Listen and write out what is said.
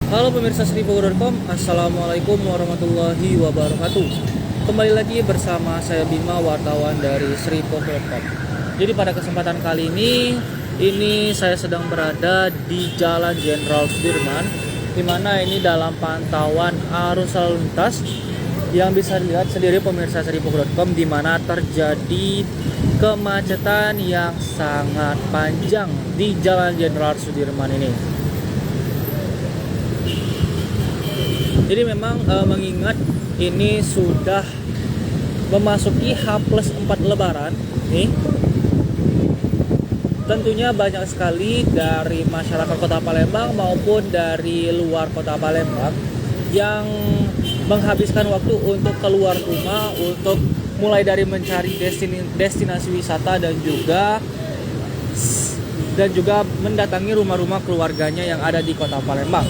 Halo pemirsa Seripogo.com, Assalamualaikum warahmatullahi wabarakatuh. Kembali lagi bersama saya Bima, wartawan dari Seripogo.com. Jadi pada kesempatan kali ini saya sedang berada di Jalan Jenderal Sudirman, di mana ini dalam pantauan arus lalu lintas yang bisa dilihat sendiri pemirsa Seripogo.com, di mana terjadi kemacetan yang sangat panjang di Jalan Jenderal Sudirman ini. Jadi memang mengingat ini sudah memasuki H+4 Lebaran nih, tentunya banyak sekali dari masyarakat Kota Palembang maupun dari luar Kota Palembang yang menghabiskan waktu untuk keluar rumah, untuk mulai dari mencari destinasi wisata dan juga mendatangi rumah-rumah keluarganya yang ada di Kota Palembang.